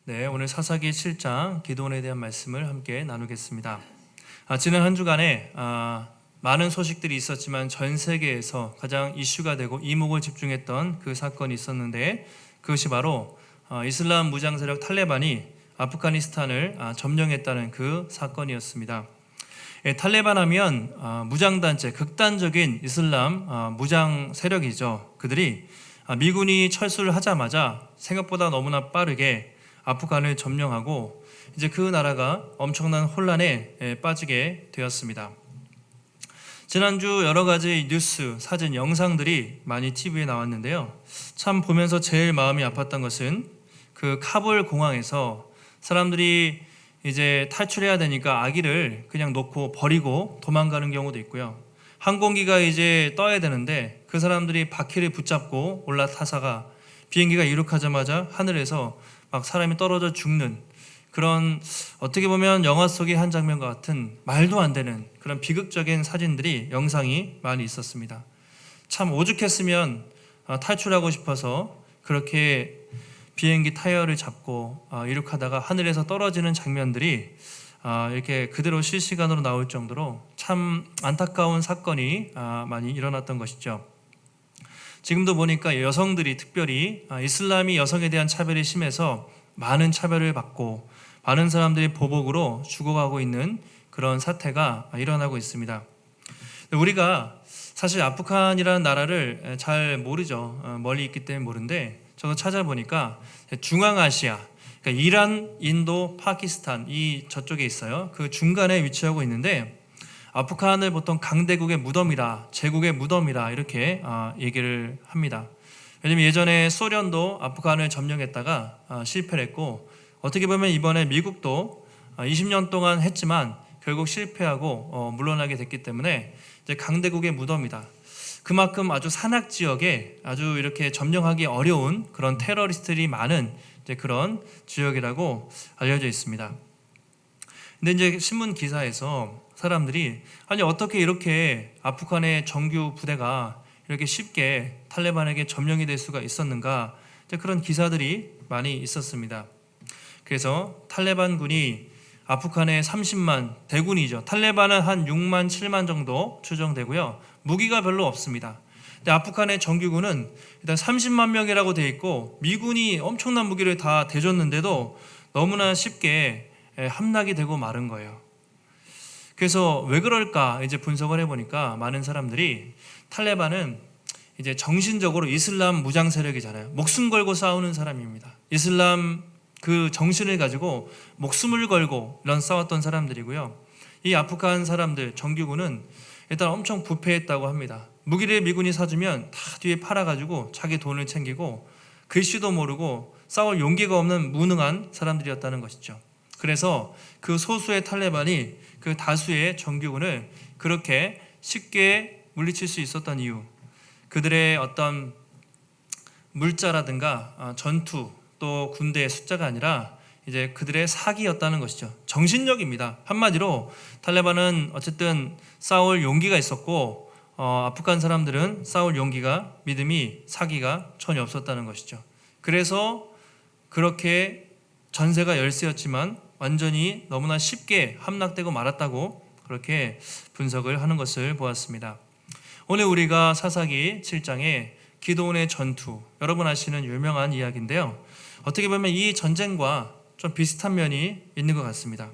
네, 오늘 사사기 7장 기도원에 대한 말씀을 함께 나누겠습니다. 지난 한 주간에 많은 소식들이 있었지만 전 세계에서 가장 이슈가 되고 이목을 집중했던 그 사건이 있었는데, 그것이 바로 이슬람 무장 세력 탈레반이 아프가니스탄을 점령했다는 그 사건이었습니다. 탈레반 하면 무장단체, 극단적인 이슬람 무장 세력이죠. 그들이 미군이 철수를 하자마자 생각보다 너무나 빠르게 아프간을 점령하고 이제 그 나라가 엄청난 혼란에 빠지게 되었습니다. 지난주 여러 가지 뉴스, 사진, 영상들이 많이 TV에 나왔는데요. 참 보면서 제일 마음이 아팠던 것은 그 카불 공항에서 사람들이 이제 탈출해야 되니까 아기를 그냥 놓고 버리고 도망가는 경우도 있고요. 항공기가 이제 떠야 되는데 그 사람들이 바퀴를 붙잡고 올라타다가 비행기가 이륙하자마자 하늘에서 막 사람이 떨어져 죽는 그런, 어떻게 보면 영화 속의 한 장면과 같은 말도 안 되는 그런 비극적인 사진들이, 영상이 많이 있었습니다. 참 오죽했으면 탈출하고 싶어서 그렇게 비행기 타이어를 잡고 이륙하다가 하늘에서 떨어지는 장면들이 이렇게 그대로 실시간으로 나올 정도로 참 안타까운 사건이 많이 일어났던 것이죠. 지금도 보니까 여성들이 특별히 이슬람이 여성에 대한 차별이 심해서 많은 차별을 받고 많은 사람들이 보복으로 죽어가고 있는 그런 사태가 일어나고 있습니다. 우리가 사실 아프간이라는 나라를 잘 모르죠. 멀리 있기 때문에 모르는데, 저도 찾아보니까 중앙아시아, 그러니까 이란, 인도, 파키스탄 이 저쪽에 있어요. 그 중간에 위치하고 있는데, 아프간을 보통 강대국의 무덤이라, 제국의 무덤이라 이렇게 얘기를 합니다. 왜냐면 예전에 소련도 아프간을 점령했다가 실패를 했고, 어떻게 보면 이번에 미국도 20년 동안 했지만 결국 실패하고 물러나게 됐기 때문에 이제 강대국의 무덤이다. 그만큼 아주 산악 지역에 아주 이렇게 점령하기 어려운 그런 테러리스트들이 많은 이제 그런 지역이라고 알려져 있습니다. 근데 이제 신문 기사에서 사람들이, 아니 어떻게 이렇게 아프간의 정규 부대가 이렇게 쉽게 탈레반에게 점령이 될 수가 있었는가, 그런 기사들이 많이 있었습니다. 그래서 탈레반군이 아프간에 30만, 대군이죠. 탈레반은 한 6만, 7만 정도 추정되고요. 무기가 별로 없습니다. 근데 아프간의 정규군은 일단 30만 명이라고 되어 있고, 미군이 엄청난 무기를 다 대줬는데도 너무나 쉽게 함락이 되고 마른 거예요. 그래서 왜 그럴까 이제 분석을 해보니까 많은 사람들이, 탈레반은 이제 정신적으로 이슬람 무장 세력이잖아요. 목숨 걸고 싸우는 사람입니다. 이슬람 그 정신을 가지고 목숨을 걸고 이런 싸웠던 사람들이고요. 이 아프간 사람들 정규군은 일단 엄청 부패했다고 합니다. 무기를 미군이 사주면 다 뒤에 팔아가지고 자기 돈을 챙기고 글씨도 모르고 싸울 용기가 없는 무능한 사람들이었다는 것이죠. 그래서 그 소수의 탈레반이 그 다수의 정규군을 그렇게 쉽게 물리칠 수 있었던 이유, 그들의 어떤 물자라든가 전투, 또 군대의 숫자가 아니라 이제 그들의 사기였다는 것이죠. 정신력입니다. 한마디로 탈레반은 어쨌든 싸울 용기가 있었고, 아프간 사람들은 싸울 용기가, 믿음이, 사기가 전혀 없었다는 것이죠. 그래서 그렇게 전세가 열세였지만 완전히 너무나 쉽게 함락되고 말았다고 그렇게 분석을 하는 것을 보았습니다. 오늘 우리가 사사기 7장의 기드온의 전투, 여러분 아시는 유명한 이야기인데요. 어떻게 보면 이 전쟁과 좀 비슷한 면이 있는 것 같습니다.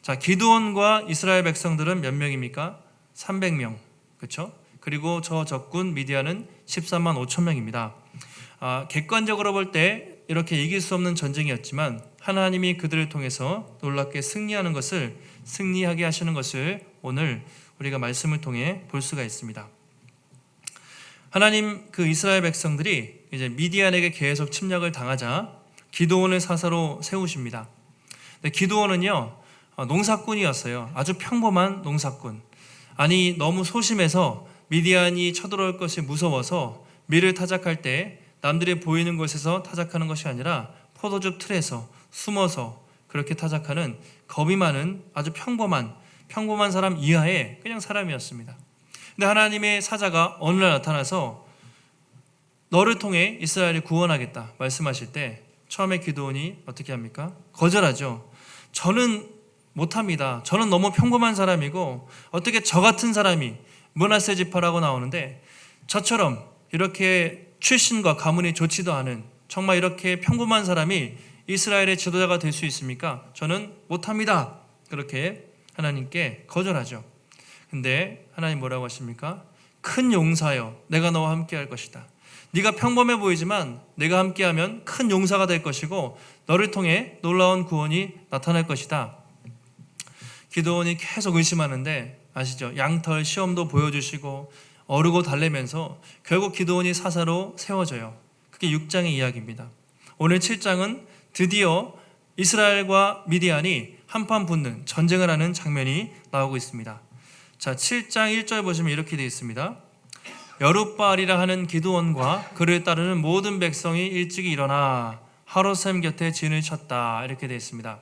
자, 기드온과 이스라엘 백성들은 몇 명입니까? 300명, 그렇죠? 그리고 저 적군 미디안은 13만 5천 명입니다. 객관적으로 볼 때 이렇게 이길 수 없는 전쟁이었지만 하나님이 그들을 통해서 놀랍게 승리하게 하시는 것을 오늘 우리가 말씀을 통해 볼 수가 있습니다. 하나님 그 이스라엘 백성들이 이제 미디안에게 계속 침략을 당하자 기드온을 사사로 세우십니다. 근데 기드온은요, 농사꾼이었어요. 아주 평범한 농사꾼. 아니 너무 소심해서 미디안이 쳐들어올 것이 무서워서 밀을 타작할 때 남들이 보이는 곳에서 타작하는 것이 아니라 포도즙 틀에서 숨어서 그렇게 타작하는 겁이 많은 아주 평범한 사람 이하의 그냥 사람이었습니다. 근데 하나님의 사자가 어느 날 나타나서 너를 통해 이스라엘을 구원하겠다 말씀하실 때 처음에 기드온이 어떻게 합니까? 거절하죠. 저는 못합니다. 저는 너무 평범한 사람이고 어떻게 저 같은 사람이 므낫세 지파라고 나오는데 저처럼 이렇게 출신과 가문이 좋지도 않은 정말 이렇게 평범한 사람이 이스라엘의 지도자가 될 수 있습니까? 저는 못합니다. 그렇게 하나님께 거절하죠. 근데 하나님 뭐라고 하십니까? 큰 용사여, 내가 너와 함께 할 것이다. 네가 평범해 보이지만 내가 함께하면 큰 용사가 될 것이고 너를 통해 놀라운 구원이 나타날 것이다. 기드온이 계속 의심하는데 아시죠? 양털 시험도 보여주시고 어르고 달래면서 결국 기드온이 사사로 세워져요. 그게 6장의 이야기입니다. 오늘 7장은 드디어 이스라엘과 미디안이 한판 붙는 전쟁을 하는 장면이 나오고 있습니다. 자, 7장 1절 보시면 이렇게 되어 있습니다. 여룻바알이라 하는 기드온과 그를 따르는 모든 백성이 일찍이 일어나 하롯셈 곁에 진을 쳤다. 이렇게 되어 있습니다.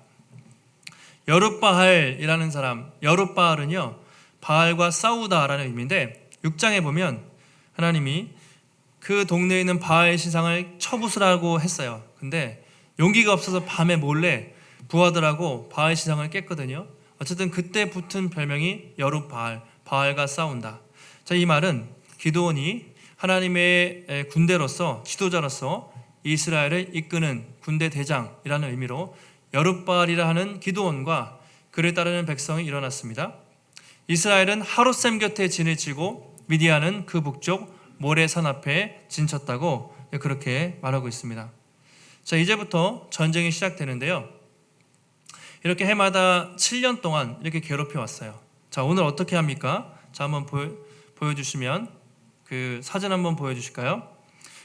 여룻바알이라는 사람, 여룻바알은요 바알과 싸우다라는 의미인데 6장에 보면 하나님이 그 동네에 있는 바알 신상을 쳐부수라고 했어요. 근데 용기가 없어서 밤에 몰래 부하들하고 바알 신상을 깼거든요. 어쨌든 그때 붙은 별명이 여룻바알, 바알과 싸운다. 자, 이 말은 기드온이 하나님의 군대로서 지도자로서 이스라엘을 이끄는 군대 대장이라는 의미로 여룻바알이라 하는 기드온과 그를 따르는 백성이 일어났습니다. 이스라엘은 하롯셈 곁에 진을 치고 미디안은 그 북쪽 모레산 앞에 진쳤다고 그렇게 말하고 있습니다. 자, 이제부터 전쟁이 시작되는데요. 이렇게 해마다 7년 동안 이렇게 괴롭혀 왔어요. 자, 오늘 어떻게 합니까? 자, 한번 보여주시면 그 사진 한번 보여주실까요?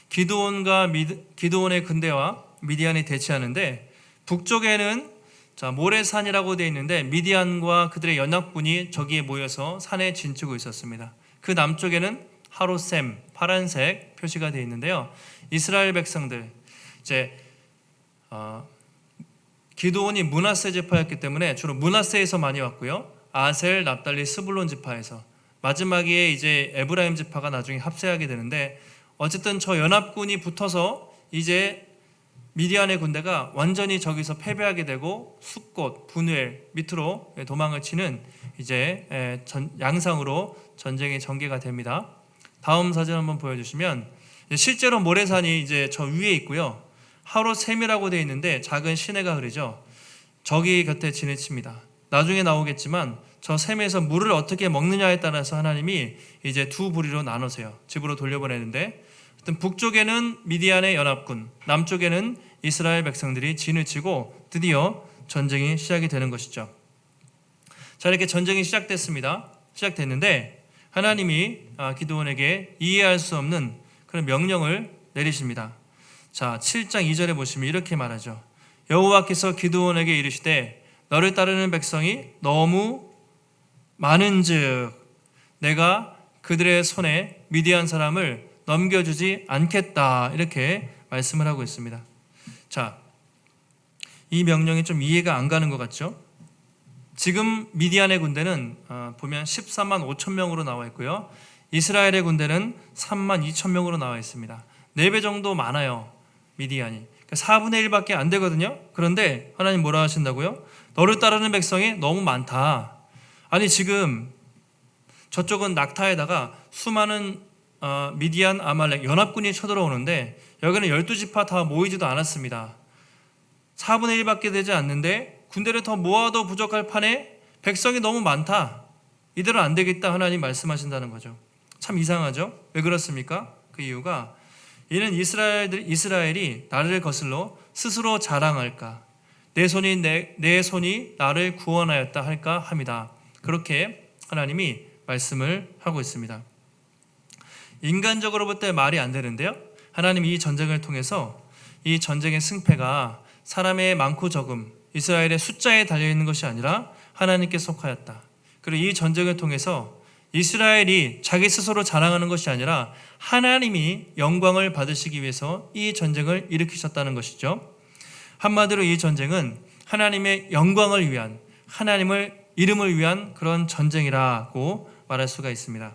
기드온의 군대와 미디안이 대치하는데 북쪽에는 자, 모레산이라고 되어 있는데 미디안과 그들의 연합군이 저기에 모여서 산에 진치고 있었습니다. 그 남쪽에는 하롯셈, 파란색 표시가 되어 있는데요. 이스라엘 백성들 이제 기드온이 므낫세 지파였기 때문에 주로 므낫세에서 많이 왔고요. 아셀, 납달리, 스불론 지파에서 마지막에 이제 에브라임 지파가 나중에 합세하게 되는데 어쨌든 저 연합군이 붙어서 이제 미디안의 군대가 완전히 저기서 패배하게 되고 숫곳, 분웰 밑으로 도망을 치는 이제 양상으로 전쟁이 전개가 됩니다. 다음 사진 한번 보여주시면 실제로 모래산이 이제 저 위에 있고요. 하롯셈이라고 되어 있는데 작은 시내가 흐르죠. 저기 곁에 진을 칩니다. 나중에 나오겠지만 저 셈에서 물을 어떻게 먹느냐에 따라서 하나님이 이제 두 부리로 나누세요. 집으로 돌려보내는데 북쪽에는 미디안의 연합군, 남쪽에는 이스라엘 백성들이 진을 치고 드디어 전쟁이 시작이 되는 것이죠. 자, 이렇게 전쟁이 시작됐는데 하나님이 기드온에게 이해할 수 없는 그런 명령을 내리십니다. 자, 7장 2절에 보시면 이렇게 말하죠. 여호와께서 기드온에게 이르시되 너를 따르는 백성이 너무 많은즉 내가 그들의 손에 미디안 사람을 넘겨주지 않겠다. 이렇게 말씀을 하고 있습니다. 자, 이 명령이 좀 이해가 안 가는 것 같죠? 지금 미디안의 군대는 보면 14만 5천 명으로 나와 있고요. 이스라엘의 군대는 3만 2천 명으로 나와 있습니다. 4배 정도 많아요. 미디안이. 4분의 1밖에 안 되거든요. 그런데 하나님 뭐라 하신다고요? 너를 따르는 백성이 너무 많다. 아니 지금 저쪽은 낙타에다가 수많은 미디안, 아말렉 연합군이 쳐들어오는데 여기는 12지파 다 모이지도 않았습니다. 4분의 1밖에 되지 않는데 군대를 더 모아도 부족할 판에 백성이 너무 많다. 이대로 안 되겠다 하나님 말씀하신다는 거죠. 참 이상하죠? 왜 그렇습니까? 그 이유가 이는 이스라엘이 나를 거슬러 스스로 자랑할까? 내 손이 나를 구원하였다 할까 합니다. 그렇게 하나님이 말씀을 하고 있습니다. 인간적으로 볼 때 말이 안 되는데요. 하나님이 이 전쟁을 통해서 이 전쟁의 승패가 사람의 많고 적음, 이스라엘의 숫자에 달려있는 것이 아니라 하나님께 속하였다. 그리고 이 전쟁을 통해서 이스라엘이 자기 스스로 자랑하는 것이 아니라 하나님이 영광을 받으시기 위해서 이 전쟁을 일으키셨다는 것이죠. 한마디로 이 전쟁은 하나님의 영광을 위한, 이름을 위한 그런 전쟁이라고 말할 수가 있습니다.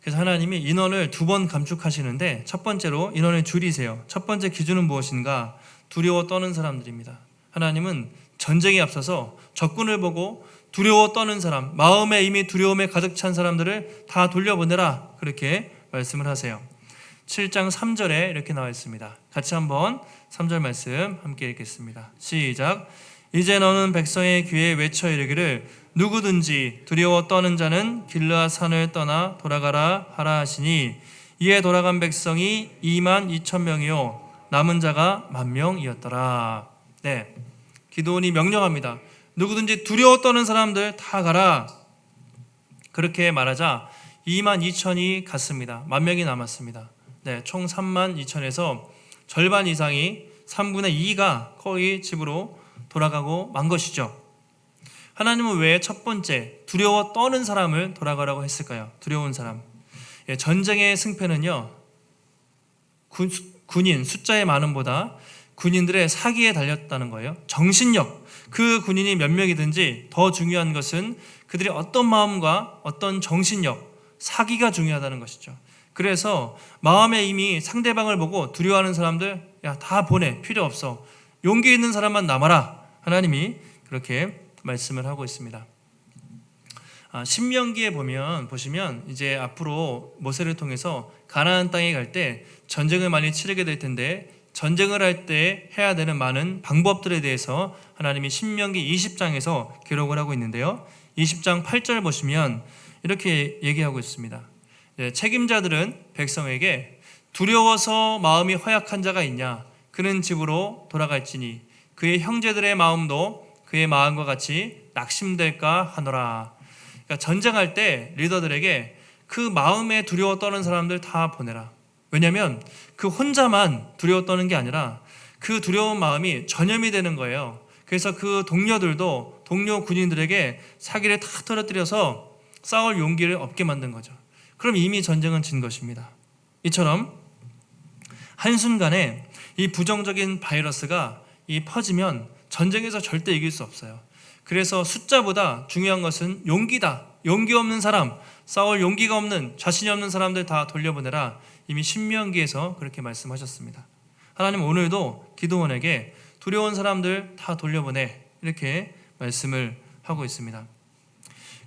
그래서 하나님이 인원을 2번 감축하시는데 첫 번째로 인원을 줄이세요. 첫 번째 기준은 무엇인가? 두려워 떠는 사람들입니다. 하나님은 전쟁에 앞서서 적군을 보고 두려워 떠는 사람, 마음에 이미 두려움에 가득 찬 사람들을 다 돌려보내라, 그렇게 말씀을 하세요. 7장 3절에 이렇게 나와 있습니다. 같이 한번 3절 말씀 함께 읽겠습니다. 시작. 이제 너는 백성의 귀에 외쳐 이르기를 누구든지 두려워 떠는 자는 길르앗 산을 떠나 돌아가라 하라 하시니 이에 돌아간 백성이 22,000명이요 남은 자가 10,000명이었더라. 네, 기드온이 명령합니다. 누구든지 두려워 떠는 사람들 다 가라. 그렇게 말하자 22,000이 갔습니다. 10,000명이 남았습니다. 네, 총 32,000에서 절반 이상이 3분의 2가 거의 집으로 돌아가고 만 것이죠. 하나님은 왜 첫 번째 두려워 떠는 사람을 돌아가라고 했을까요? 두려운 사람. 전쟁의 승패는요, 군인 숫자의 많음보다 군인들의 사기에 달렸다는 거예요. 정신력, 그 군인이 몇 명이든지 더 중요한 것은 그들의 어떤 마음과 어떤 정신력, 사기가 중요하다는 것이죠. 그래서 마음에 이미 상대방을 보고 두려워하는 사람들, 야, 다 보내, 필요 없어, 용기 있는 사람만 남아라, 하나님이 그렇게 말씀을 하고 있습니다. 신명기에 보시면 이제 앞으로 모세를 통해서 가나안 땅에 갈 때 전쟁을 많이 치르게 될 텐데, 전쟁을 할 때 해야 되는 많은 방법들에 대해서 하나님이 신명기 20장에서 기록을 하고 있는데요. 20장 8절 보시면 이렇게 얘기하고 있습니다. 책임자들은 백성에게 두려워서 마음이 허약한 자가 있냐? 그는 집으로 돌아갈지니 그의 형제들의 마음도 그의 마음과 같이 낙심될까 하노라. 그러니까 전쟁할 때 리더들에게 그 마음에 두려워 떠는 사람들 다 보내라. 왜냐하면 그 혼자만 두려워 떠는 게 아니라 그 두려운 마음이 전염이 되는 거예요. 그래서 그 동료들도 동료 군인들에게 사기를 다 떨어뜨려서 싸울 용기를 얻게 만든 거죠. 그럼 이미 전쟁은 진 것입니다. 이처럼 한순간에 이 부정적인 바이러스가 퍼지면 전쟁에서 절대 이길 수 없어요. 그래서 숫자보다 중요한 것은 용기다. 용기 없는 사람, 싸울 용기가 없는, 자신이 없는 사람들 다 돌려보내라. 이미 신명기에서 그렇게 말씀하셨습니다. 하나님 오늘도 기드온에게 두려운 사람들 다 돌려보내, 이렇게 말씀을 하고 있습니다.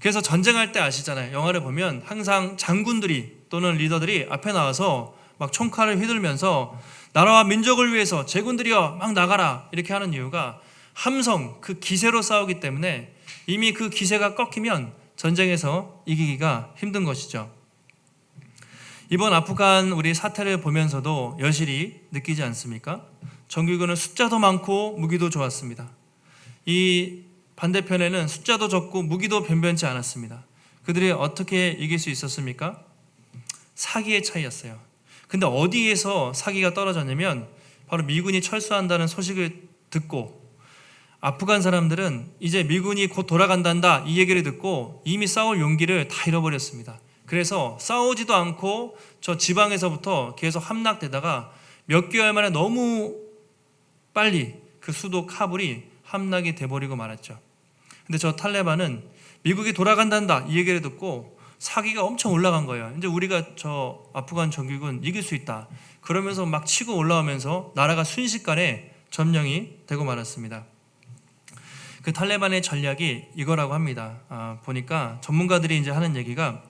그래서 전쟁할 때 아시잖아요. 영화를 보면 항상 장군들이 또는 리더들이 앞에 나와서 막 총칼을 휘둘면서 나라와 민족을 위해서 제군들이여 막 나가라, 이렇게 하는 이유가 함성, 그 기세로 싸우기 때문에 이미 그 기세가 꺾이면 전쟁에서 이기기가 힘든 것이죠. 이번 아프간 우리 사태를 보면서도 여실히 느끼지 않습니까? 정규군은 숫자도 많고 무기도 좋았습니다. 이 반대편에는 숫자도 적고 무기도 변변치 않았습니다. 그들이 어떻게 이길 수 있었습니까? 사기의 차이였어요. 근데 어디에서 사기가 떨어졌냐면 바로 미군이 철수한다는 소식을 듣고 아프간 사람들은 이제 미군이 곧 돌아간단다, 이 얘기를 듣고 이미 싸울 용기를 다 잃어버렸습니다. 그래서 싸우지도 않고 저 지방에서부터 계속 함락되다가 몇 개월 만에 너무 빨리 그 수도 카불이 함락이 돼버리고 말았죠. 근데 저 탈레반은 미국이 돌아간단다, 이 얘기를 듣고 사기가 엄청 올라간 거예요. 이제 우리가 저 아프간 정규군 이길 수 있다, 그러면서 막 치고 올라오면서 나라가 순식간에 점령이 되고 말았습니다. 그 탈레반의 전략이 이거라고 합니다. 보니까 전문가들이 이제 하는 얘기가,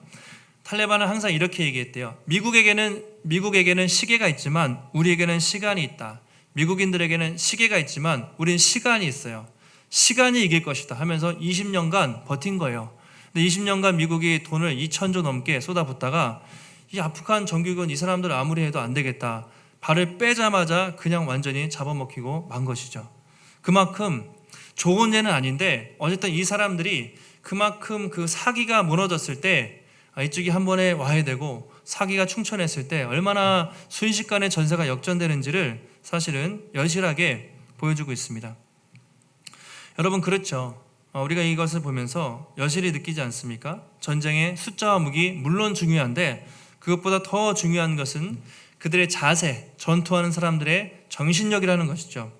탈레반은 항상 이렇게 얘기했대요. 미국에게는 시계가 있지만 우리에게는 시간이 있다. 미국인들에게는 시계가 있지만 우리는 시간이 있어요. 시간이 이길 것이다 하면서 20년간 버틴 거예요. 근데 20년간 미국이 돈을 2,000조 넘게 쏟아붓다가 이 아프간 정규군 이 사람들 아무리 해도 안 되겠다, 발을 빼자마자 그냥 완전히 잡아먹히고 만 것이죠. 그만큼 좋은 예는 아닌데 어쨌든 이 사람들이 그만큼 그 사기가 무너졌을 때 이쪽이 한 번에 와야 되고 사기가 충천했을 때 얼마나 순식간에 전세가 역전되는지를 사실은 여실하게 보여주고 있습니다. 여러분, 그렇죠. 우리가 이것을 보면서 여실히 느끼지 않습니까? 전쟁의 숫자와 무기 물론 중요한데 그것보다 더 중요한 것은 그들의 자세, 전투하는 사람들의 정신력이라는 것이죠.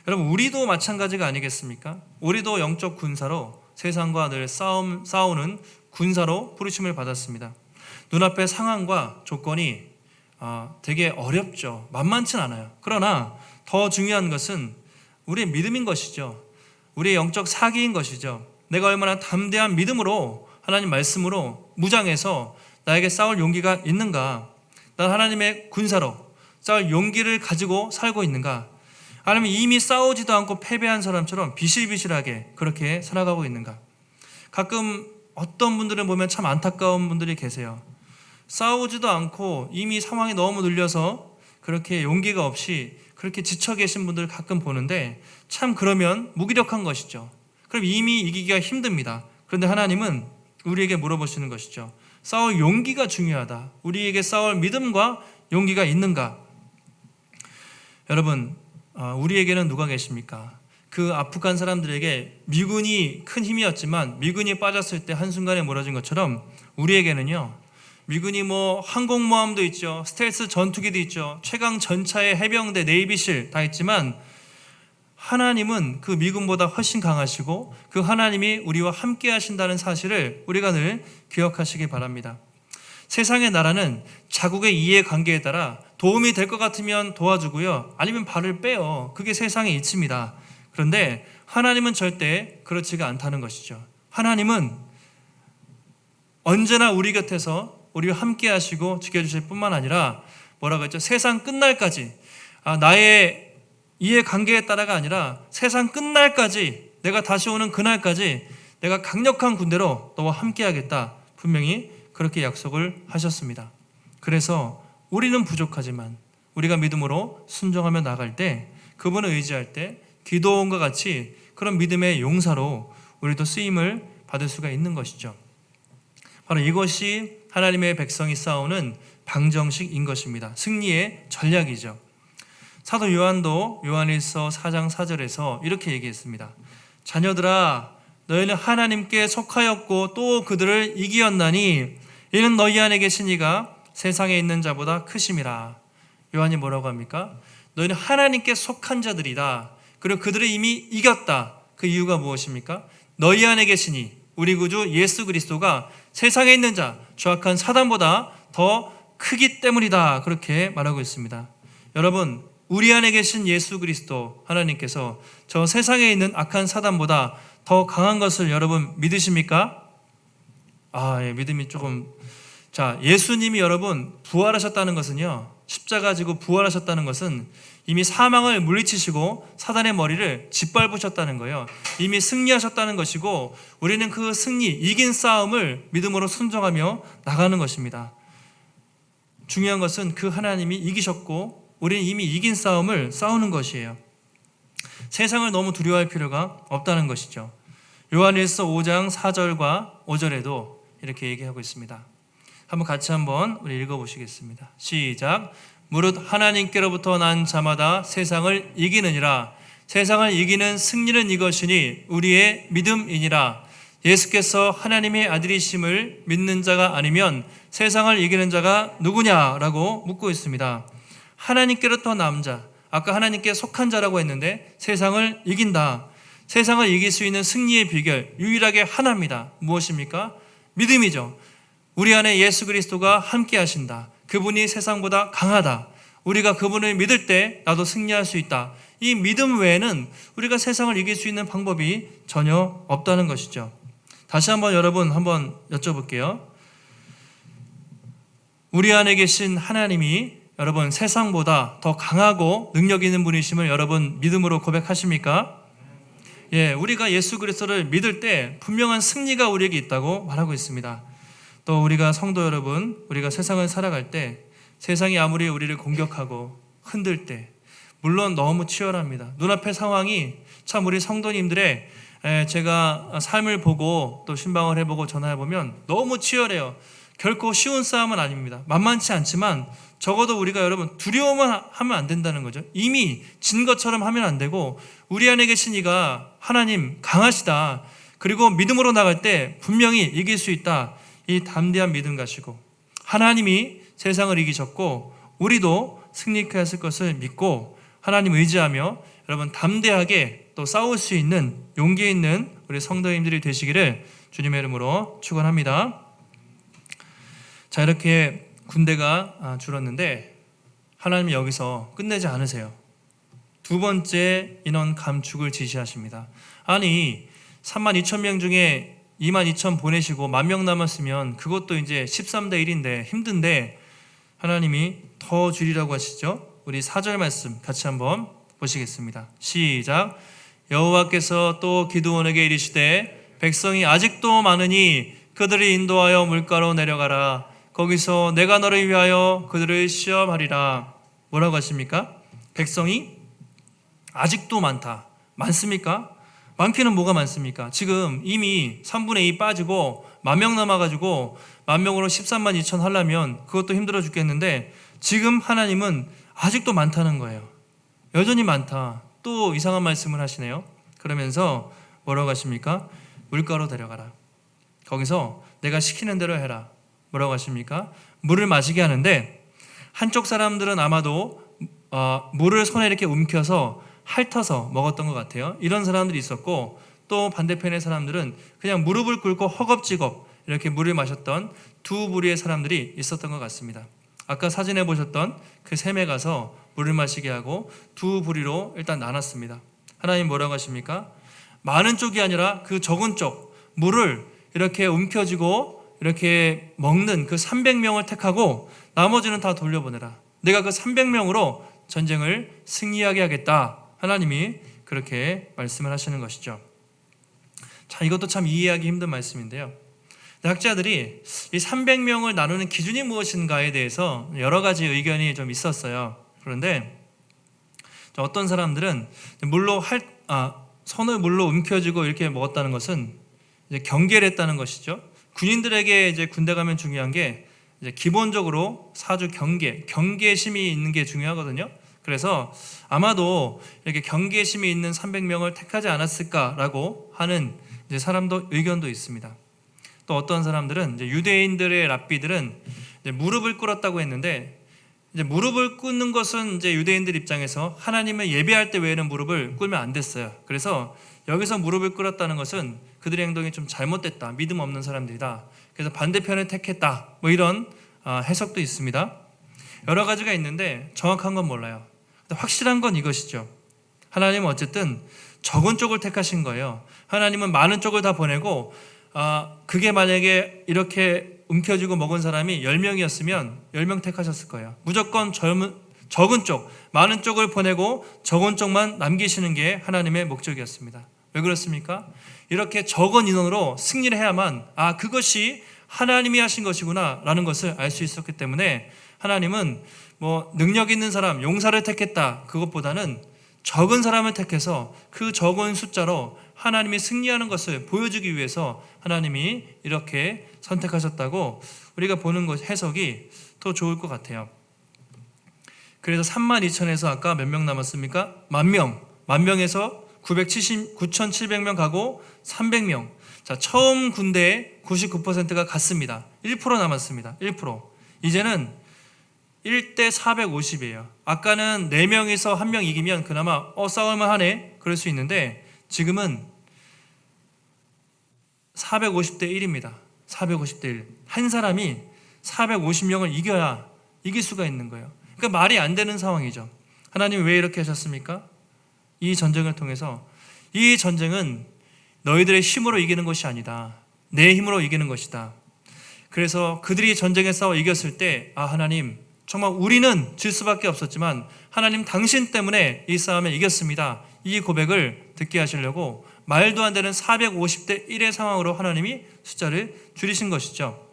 여러분, 우리도 마찬가지가 아니겠습니까? 우리도 영적 군사로 세상과 늘 싸우는 군사로 부르심을 받았습니다. 눈앞의 상황과 조건이 되게 어렵죠. 만만치 않아요. 그러나 더 중요한 것은 우리의 믿음인 것이죠. 우리의 영적 사기인 것이죠. 내가 얼마나 담대한 믿음으로 하나님 말씀으로 무장해서 나에게 싸울 용기가 있는가? 난 하나님의 군사로 싸울 용기를 가지고 살고 있는가? 아니면 이미 싸우지도 않고 패배한 사람처럼 비실비실하게 그렇게 살아가고 있는가? 가끔 어떤 분들을 보면 참 안타까운 분들이 계세요. 싸우지도 않고 이미 상황이 너무 눌려서 그렇게 용기가 없이 그렇게 지쳐 계신 분들 가끔 보는데 참 그러면 무기력한 것이죠. 그럼 이미 이기기가 힘듭니다. 그런데 하나님은 우리에게 물어보시는 것이죠. 싸울 용기가 중요하다. 우리에게 싸울 믿음과 용기가 있는가? 여러분, 우리에게는 누가 계십니까? 그 아프간 사람들에게 미군이 큰 힘이었지만 미군이 빠졌을 때 한순간에 무너진 것처럼 우리에게는요, 미군이 항공모함도 있죠, 스텔스 전투기도 있죠, 최강 전차의 해병대, 네이비실 다 있지만 하나님은 그 미군보다 훨씬 강하시고 그 하나님이 우리와 함께 하신다는 사실을 우리가 늘 기억하시기 바랍니다. 세상의 나라는 자국의 이해관계에 따라 도움이 될 것 같으면 도와주고요, 아니면 발을 빼요. 그게 세상의 이치입니다. 그런데 하나님은 절대 그렇지가 않다는 것이죠. 하나님은 언제나 우리 곁에서 우리와 함께 하시고 지켜주실 뿐만 아니라 뭐라고 했죠? 세상 끝날까지, 나의 이해관계에 따라가 아니라 세상 끝날까지, 내가 다시 오는 그날까지 내가 강력한 군대로 너와 함께 하겠다, 분명히 그렇게 약속을 하셨습니다. 그래서 우리는 부족하지만 우리가 믿음으로 순종하며 나갈 때, 그분을 의지할 때 기도원과 같이 그런 믿음의 용사로 우리도 쓰임을 받을 수가 있는 것이죠. 바로 이것이 하나님의 백성이 싸우는 방정식인 것입니다. 승리의 전략이죠. 사도 요한도 요한일서 4장 4절에서 이렇게 얘기했습니다. 자녀들아, 너희는 하나님께 속하였고 또 그들을 이기었나니 이는 너희 안에 계신 이가 세상에 있는 자보다 크심이라. 요한이 뭐라고 합니까? 너희는 하나님께 속한 자들이다. 그리고 그들을 이미 이겼다. 그 이유가 무엇입니까? 너희 안에 계시니, 우리 구주 예수 그리스도가 세상에 있는 자, 죄악한 사단보다 더 크기 때문이다. 그렇게 말하고 있습니다. 여러분, 우리 안에 계신 예수 그리스도 하나님께서 저 세상에 있는 악한 사단보다 더 강한 것을 여러분 믿으십니까? 믿음이 조금. 예수님이 여러분 부활하셨다는 것은요, 십자가 지고 부활하셨다는 것은 이미 사망을 물리치시고 사단의 머리를 짓밟으셨다는 거예요. 이미 승리하셨다는 것이고, 우리는 그 승리, 이긴 싸움을 믿음으로 순종하며 나가는 것입니다. 중요한 것은 그 하나님이 이기셨고 우리는 이미 이긴 싸움을 싸우는 것이에요. 세상을 너무 두려워할 필요가 없다는 것이죠. 요한일서 5장 4절과 5절에도 이렇게 얘기하고 있습니다. 한번 우리 읽어보시겠습니다. 시작. 무릇 하나님께로부터 난 자마다 세상을 이기느니라. 세상을 이기는 승리는 이것이니 우리의 믿음이니라. 예수께서 하나님의 아들이심을 믿는 자가 아니면 세상을 이기는 자가 누구냐라고 묻고 있습니다. 하나님께로부터 난 자, 아까 하나님께 속한 자라고 했는데 세상을 이긴다. 세상을 이길 수 있는 승리의 비결 유일하게 하나입니다. 무엇입니까? 믿음이죠. 우리 안에 예수 그리스도가 함께 하신다. 그분이 세상보다 강하다. 우리가 그분을 믿을 때 나도 승리할 수 있다. 이 믿음 외에는 우리가 세상을 이길 수 있는 방법이 전혀 없다는 것이죠. 다시 여러분 여쭤볼게요. 우리 안에 계신 하나님이 여러분 세상보다 더 강하고 능력 있는 분이심을 여러분 믿음으로 고백하십니까? 우리가 예수 그리스도를 믿을 때 분명한 승리가 우리에게 있다고 말하고 있습니다. 또 우리가 성도 여러분, 우리가 세상을 살아갈 때 세상이 아무리 우리를 공격하고 흔들 때, 물론 너무 치열합니다. 눈앞의 상황이 참 우리 성도님들의 제가 삶을 보고 또 신방을 해보고 전화해보면 너무 치열해요. 결코 쉬운 싸움은 아닙니다. 만만치 않지만 적어도 우리가 여러분 두려워만 하면 안 된다는 거죠. 이미 진 것처럼 하면 안 되고, 우리 안에 계신 이가 하나님 강하시다. 그리고 믿음으로 나갈 때 분명히 이길 수 있다. 이 담대한 믿음 가지고 하나님이 세상을 이기셨고 우리도 승리케 하실 것을 믿고 하나님 의지하며 여러분 담대하게 또 싸울 수 있는 용기 있는 우리 성도님들이 되시기를 주님의 이름으로 축원합니다. 자, 이렇게 군대가 줄었는데 하나님이 여기서 끝내지 않으세요. 두 번째 인원 감축을 지시하십니다. 아니 32,000명 중에 22,000 보내시고 10,000명 남았으면 그것도 이제 13대 1인데 힘든데 하나님이 더 줄이라고 하시죠. 우리 4절 말씀 같이 한번 보시겠습니다. 시작. 여호와께서 또 기드온에게 이르시되 백성이 아직도 많으니 그들을 인도하여 물가로 내려가라. 거기서 내가 너를 위하여 그들을 시험하리라. 뭐라고 하십니까? 백성이 아직도 많다. 많습니까? 많기는 뭐가 많습니까? 지금 이미 3분의 2 빠지고 10,000명 남아가지고 10,000명으로 13만 2천 하려면 그것도 힘들어 죽겠는데 지금 하나님은 아직도 많다는 거예요. 여전히 많다. 또 이상한 말씀을 하시네요. 그러면서 뭐라고 하십니까? 물가로 데려가라. 거기서 내가 시키는 대로 해라. 뭐라고 하십니까? 물을 마시게 하는데 한쪽 사람들은 아마도 물을 손에 이렇게 움켜서 핥아서 먹었던 것 같아요. 이런 사람들이 있었고 또 반대편의 사람들은 그냥 무릎을 꿇고 허겁지겁 이렇게 물을 마셨던 두 부류의 사람들이 있었던 것 같습니다. 아까 사진에 보셨던 그 샘에 가서 물을 마시게 하고 두 부류로 일단 나눴습니다. 하나님 뭐라고 하십니까? 많은 쪽이 아니라 그 적은 쪽 물을 이렇게 움켜쥐고 이렇게 먹는 그 300명을 택하고 나머지는 다 돌려보내라. 내가 그 300명으로 전쟁을 승리하게 하겠다. 하나님이 그렇게 말씀을 하시는 것이죠. 자, 이것도 참 이해하기 힘든 말씀인데요. 학자들이 이 300명을 나누는 기준이 무엇인가에 대해서 여러 가지 의견이 좀 있었어요. 그런데 어떤 사람들은 손을 물로 움켜쥐고 이렇게 먹었다는 것은 이제 경계를 했다는 것이죠. 군인들에게 이제 군대 가면 중요한 게 이제 기본적으로 사주 경계심이 있는 게 중요하거든요. 그래서 아마도 이렇게 경계심이 있는 300명을 택하지 않았을까라고 하는 이제 의견도 있습니다. 또 어떤 사람들은 이제 유대인들의 랍비들은 이제 무릎을 꿇었다고 했는데 이제 무릎을 꿇는 것은 이제 유대인들 입장에서 하나님을 예배할 때 외에는 무릎을 꿇으면 안 됐어요. 그래서 여기서 무릎을 꿇었다는 것은 그들의 행동이 좀 잘못됐다. 믿음 없는 사람들이다. 그래서 반대편을 택했다. 뭐 이런 해석도 있습니다. 여러 가지가 있는데 정확한 건 몰라요. 확실한 건 이것이죠. 하나님은 어쨌든 적은 쪽을 택하신 거예요. 하나님은 많은 쪽을 다 보내고 그게 만약에 이렇게 움켜쥐고 먹은 사람이 10명이었으면 10명 택하셨을 거예요. 무조건 적은 쪽, 많은 쪽을 보내고 적은 쪽만 남기시는 게 하나님의 목적이었습니다. 왜 그렇습니까? 이렇게 적은 인원으로 승리를 해야만 그것이 하나님이 하신 것이구나 라는 것을 알 수 있었기 때문에 하나님은 뭐 능력 있는 사람, 용사를 택했다 그것보다는 적은 사람을 택해서 그 적은 숫자로 하나님이 승리하는 것을 보여주기 위해서 하나님이 이렇게 선택하셨다고 우리가 보는 것 해석이 더 좋을 것 같아요. 그래서 32,000에서 아까 몇 명 남았습니까? 10,000명. 10,000에서 9,700명 가고 300명. 자, 처음 군대의 99%가 갔습니다. 1% 남았습니다. 1%. 이제는 1대 450이에요. 아까는 4명에서 1명 이기면 그나마 싸울만 하네 그럴 수 있는데 지금은 450대 1입니다. 450대 1. 한 사람이 450명을 이겨야 이길 수가 있는 거예요. 그러니까 말이 안 되는 상황이죠. 하나님이 왜 이렇게 하셨습니까? 이 전쟁을 통해서 이 전쟁은 너희들의 힘으로 이기는 것이 아니다. 내 힘으로 이기는 것이다. 그래서 그들이 전쟁에 싸워 이겼을 때 하나님 정말 우리는 질 수밖에 없었지만 하나님 당신 때문에 이 싸움에 이겼습니다. 이 고백을 듣게 하시려고 말도 안 되는 450대 1의 상황으로 하나님이 숫자를 줄이신 것이죠.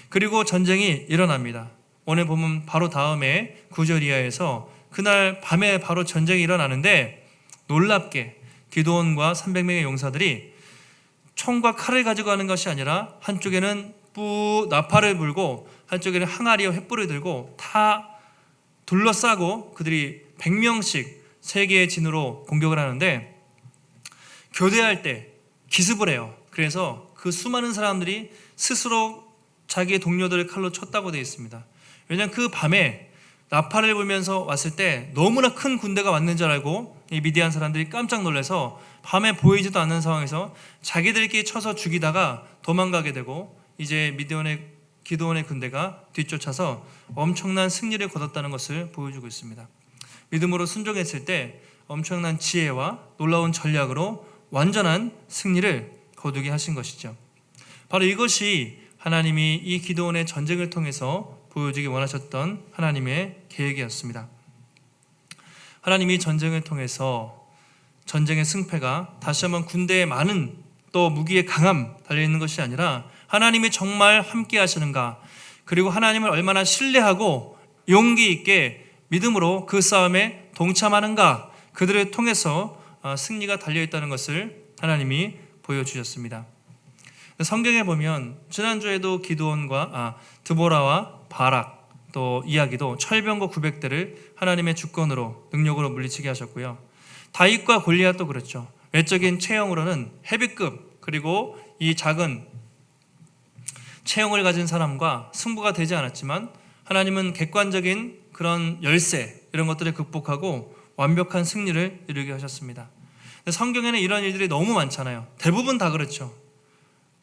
그리고 전쟁이 일어납니다. 오늘 보면 바로 다음에 9절 이하에서 그날 밤에 바로 전쟁이 일어나는데 놀랍게 기드온과 300명의 용사들이 총과 칼을 가지고 가는 것이 아니라 한쪽에는 나팔을 불고 한쪽에는 항아리와 횃불을 들고 다 둘러싸고 그들이 100명씩 세 개의 진으로 공격을 하는데 교대할 때 기습을 해요. 그래서 그 수많은 사람들이 스스로 자기의 동료들을 칼로 쳤다고 되어 있습니다. 왜냐하면 그 밤에 나팔을 불면서 왔을 때 너무나 큰 군대가 왔는 줄 알고 이 미디안 사람들이 깜짝 놀라서 밤에 보이지도 않는 상황에서 자기들끼리 쳐서 죽이다가 도망가게 되고 이제 미디안의 기드온의 군대가 뒤쫓아서 엄청난 승리를 거뒀다는 것을 보여주고 있습니다. 믿음으로 순종했을 때 엄청난 지혜와 놀라운 전략으로 완전한 승리를 거두게 하신 것이죠. 바로 이것이 하나님이 이 기드온의 전쟁을 통해서 보여주기 원하셨던 하나님의 계획이었습니다. 하나님이 전쟁을 통해서 전쟁의 승패가 다시 한번 군대의 많은 또 무기의 강함 달려있는 것이 아니라 하나님이 정말 함께 하시는가, 그리고 하나님을 얼마나 신뢰하고 용기 있게 믿음으로 그 싸움에 동참하는가, 그들을 통해서 승리가 달려있다는 것을 하나님이 보여주셨습니다. 성경에 보면 지난주에도 기드온과 드보라와 바락 또 이야기도 철병거 900대를 하나님의 주권으로 능력으로 물리치게 하셨고요. 다윗과 골리앗도 그렇죠. 외적인 체형으로는 헤비급, 그리고 이 작은 체형을 가진 사람과 승부가 되지 않았지만 하나님은 객관적인 그런 열세 이런 것들을 극복하고 완벽한 승리를 이루게 하셨습니다. 성경에는 이런 일들이 너무 많잖아요. 대부분 다 그렇죠.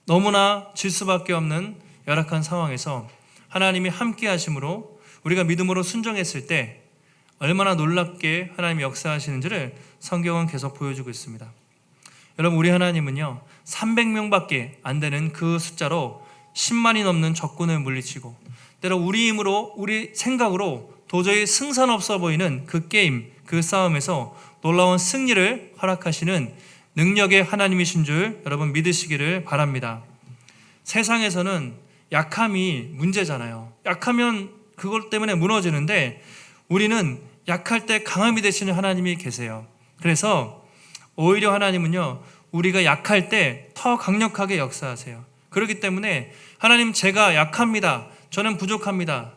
너무나 질 수밖에 없는 열악한 상황에서 하나님이 함께 하심으로 우리가 믿음으로 순종했을 때 얼마나 놀랍게 하나님이 역사하시는지를 성경은 계속 보여주고 있습니다. 여러분, 우리 하나님은요 300명밖에 안 되는 그 숫자로 10만이 넘는 적군을 물리치고, 때로 우리 힘으로 우리 생각으로 도저히 승산 없어 보이는 그 게임, 그 싸움에서 놀라운 승리를 허락하시는 능력의 하나님이신 줄 여러분 믿으시기를 바랍니다. 세상에서는 약함이 문제잖아요. 약하면 그것 때문에 무너지는데 우리는 약할 때 강함이 되시는 하나님이 계세요. 그래서 오히려 하나님은요 우리가 약할 때 더 강력하게 역사하세요. 그렇기 때문에 하나님, 제가 약합니다, 저는 부족합니다,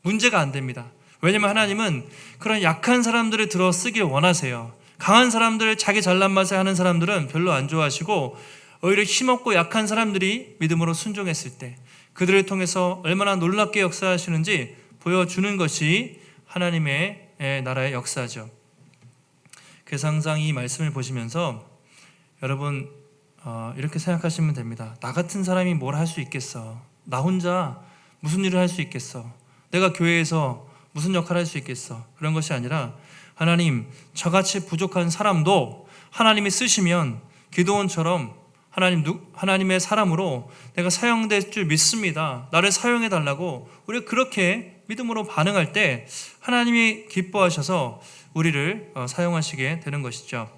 문제가 안 됩니다. 왜냐하면 하나님은 그런 약한 사람들을 들어 쓰길 원하세요. 강한 사람들, 자기 잘난 맛에 하는 사람들은 별로 안 좋아하시고, 오히려 힘없고 약한 사람들이 믿음으로 순종했을 때 그들을 통해서 얼마나 놀랍게 역사하시는지 보여주는 것이 하나님의 나라의 역사죠. 그래서 항상 이 말씀을 보시면서 여러분 이렇게 생각하시면 됩니다. 나 같은 사람이 뭘 할 수 있겠어? 나 혼자 무슨 일을 할 수 있겠어? 내가 교회에서 무슨 역할을 할 수 있겠어? 그런 것이 아니라 하나님, 저같이 부족한 사람도 하나님이 쓰시면 기드온처럼 하나님의 사람으로 내가 사용될 줄 믿습니다, 나를 사용해 달라고 우리 그렇게 믿음으로 반응할 때 하나님이 기뻐하셔서 우리를 사용하시게 되는 것이죠.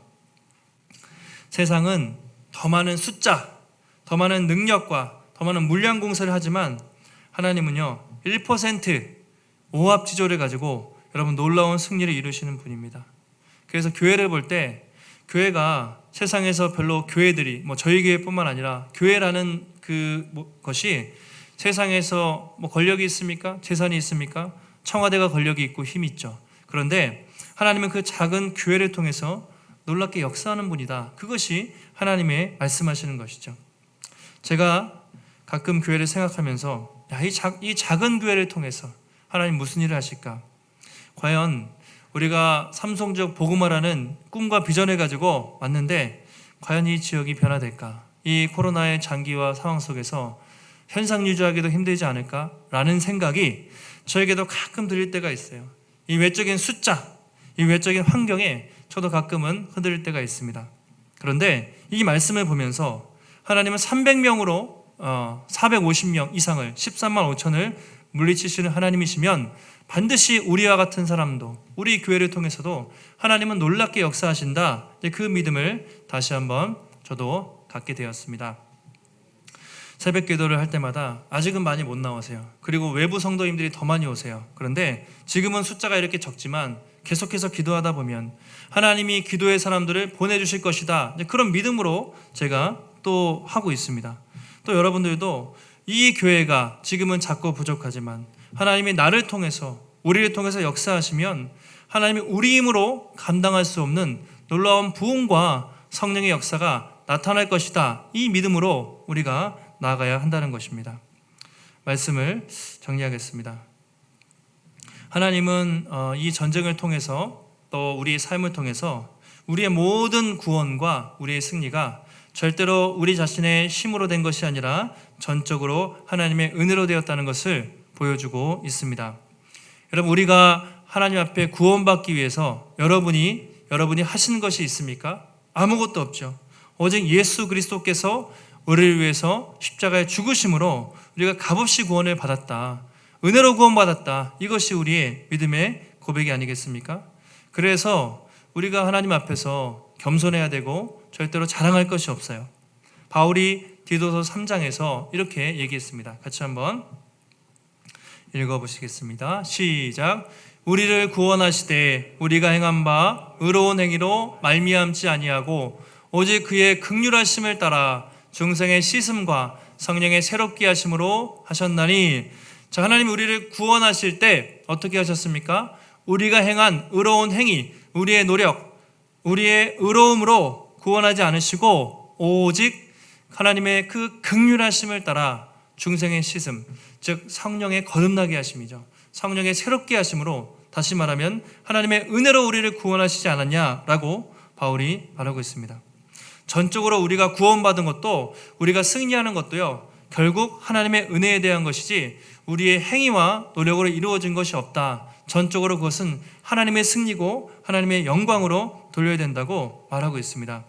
세상은 더 많은 숫자, 더 많은 능력과 더 많은 물량 공세를 하지만 하나님은요 1% 오합지졸을 가지고 여러분 놀라운 승리를 이루시는 분입니다. 그래서 교회를 볼 때 교회가 세상에서 별로 교회들이 저희 교회뿐만 아니라 교회라는 것이 세상에서 권력이 있습니까? 재산이 있습니까? 청와대가 권력이 있고 힘이 있죠. 그런데 하나님은 그 작은 교회를 통해서 놀랍게 역사하는 분이다. 그것이 하나님의 말씀하시는 것이죠. 제가 가끔 교회를 생각하면서 이 작은 교회를 통해서 하나님 무슨 일을 하실까? 과연 우리가 삼성적 복음화라는 꿈과 비전을 가지고 왔는데 과연 이 지역이 변화될까? 이 코로나의 장기화 상황 속에서 현상 유지하기도 힘들지 않을까라는 생각이 저에게도 가끔 들릴 때가 있어요. 이 외적인 숫자, 이 외적인 환경에 저도 가끔은 흔들릴 때가 있습니다. 그런데 이 말씀을 보면서 하나님은 300명으로 450명 이상을 13만 5천을 물리치시는 하나님이시면 반드시 우리와 같은 사람도, 우리 교회를 통해서도 하나님은 놀랍게 역사하신다. 그 믿음을 다시 한번 저도 갖게 되었습니다. 새벽 기도를 할 때마다 아직은 많이 못 나오세요. 그리고 외부 성도님들이 더 많이 오세요. 그런데 지금은 숫자가 이렇게 적지만 계속해서 기도하다 보면 하나님이 기도의 사람들을 보내주실 것이다. 그런 믿음으로 제가 또 하고 있습니다. 또 여러분들도 이 교회가 지금은 작고 부족하지만 하나님이 나를 통해서, 우리를 통해서 역사하시면 하나님이 우리 힘으로 감당할 수 없는 놀라운 부흥과 성령의 역사가 나타날 것이다. 이 믿음으로 우리가 나아가야 한다는 것입니다. 말씀을 정리하겠습니다. 하나님은 이 전쟁을 통해서 또 우리의 삶을 통해서 우리의 모든 구원과 우리의 승리가 절대로 우리 자신의 힘으로 된 것이 아니라 전적으로 하나님의 은혜로 되었다는 것을 보여주고 있습니다. 여러분, 우리가 하나님 앞에 구원받기 위해서 여러분이 하신 것이 있습니까? 아무것도 없죠. 오직 예수 그리스도께서 우리를 위해서 십자가에 죽으심으로 우리가 값없이 구원을 받았다. 은혜로 구원받았다. 이것이 우리의 믿음의 고백이 아니겠습니까? 그래서 우리가 하나님 앞에서 겸손해야 되고 절대로 자랑할 것이 없어요. 바울이 디도서 3장에서 이렇게 얘기했습니다. 같이 한번 읽어보시겠습니다. 시작. 우리를 구원하시되 우리가 행한 바 의로운 행위로 말미암지 아니하고 오직 그의 긍휼하심을 따라 중생의 씻음과 성령의 새롭게 하심으로 하셨나니. 자, 하나님 우리를 구원하실 때 어떻게 하셨습니까? 우리가 행한 의로운 행위, 우리의 노력, 우리의 의로움으로 구원하지 않으시고 오직 하나님의 그 긍휼하심을 따라 중생의 씻음, 즉 성령의 거듭나게 하심이죠. 성령의 새롭게 하심으로, 다시 말하면 하나님의 은혜로 우리를 구원하시지 않았냐라고 바울이 말하고 있습니다. 전적으로 우리가 구원받은 것도, 우리가 승리하는 것도요, 결국 하나님의 은혜에 대한 것이지 우리의 행위와 노력으로 이루어진 것이 없다. 전적으로 그것은 하나님의 승리고 하나님의 영광으로 돌려야 된다고 말하고 있습니다.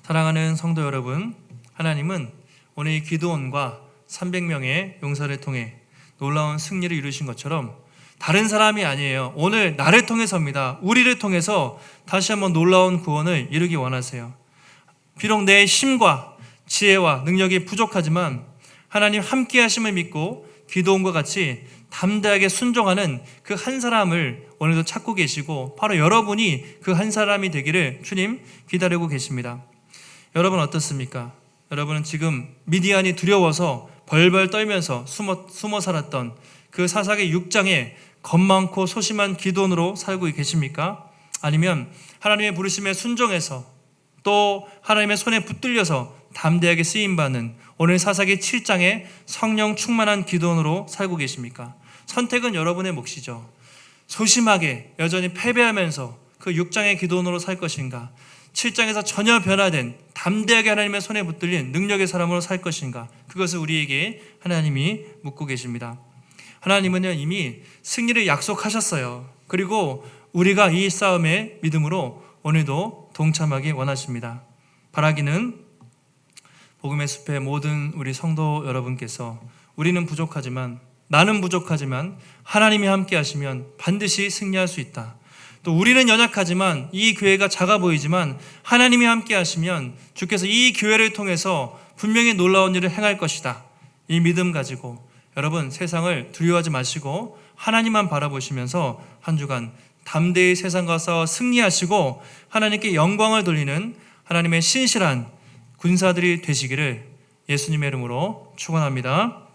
사랑하는 성도 여러분, 하나님은 오늘 이 기드온과 300명의 용사를 통해 놀라운 승리를 이루신 것처럼 다른 사람이 아니에요. 오늘 나를 통해서입니다. 우리를 통해서 다시 한번 놀라운 구원을 이루기 원하세요. 비록 내 힘과 지혜와 능력이 부족하지만 하나님 함께 하심을 믿고 기드온과 같이 담대하게 순종하는 그 한 사람을 오늘도 찾고 계시고 바로 여러분이 그 한 사람이 되기를 주님 기다리고 계십니다. 여러분 어떻습니까? 여러분은 지금 미디안이 두려워서 벌벌 떨면서 숨어 살았던 그 사사기 6장에 겁 많고 소심한 기드온으로 살고 계십니까? 아니면 하나님의 부르심에 순종해서 또 하나님의 손에 붙들려서 담대하게 쓰임받는 오늘 사사기 7장에 성령 충만한 기드온으로 살고 계십니까? 선택은 여러분의 몫이죠. 소심하게 여전히 패배하면서 그 6장의 기드온으로 살 것인가? 7장에서 전혀 변화된 담대하게 하나님의 손에 붙들린 능력의 사람으로 살 것인가? 그것을 우리에게 하나님이 묻고 계십니다. 하나님은요 이미 승리를 약속하셨어요. 그리고 우리가 이 싸움에 믿음으로 오늘도 동참하기 원하십니다. 바라기는 복음의 숲의 모든 우리 성도 여러분께서 우리는 부족하지만, 나는 부족하지만 하나님이 함께 하시면 반드시 승리할 수 있다. 또 우리는 연약하지만, 이 교회가 작아 보이지만 하나님이 함께 하시면 주께서 이 교회를 통해서 분명히 놀라운 일을 행할 것이다. 이 믿음 가지고 여러분 세상을 두려워하지 마시고 하나님만 바라보시면서 한 주간 담대히 세상과 싸워 승리하시고 하나님께 영광을 돌리는 하나님의 신실한 군사들이 되시기를 예수님의 이름으로 축원합니다.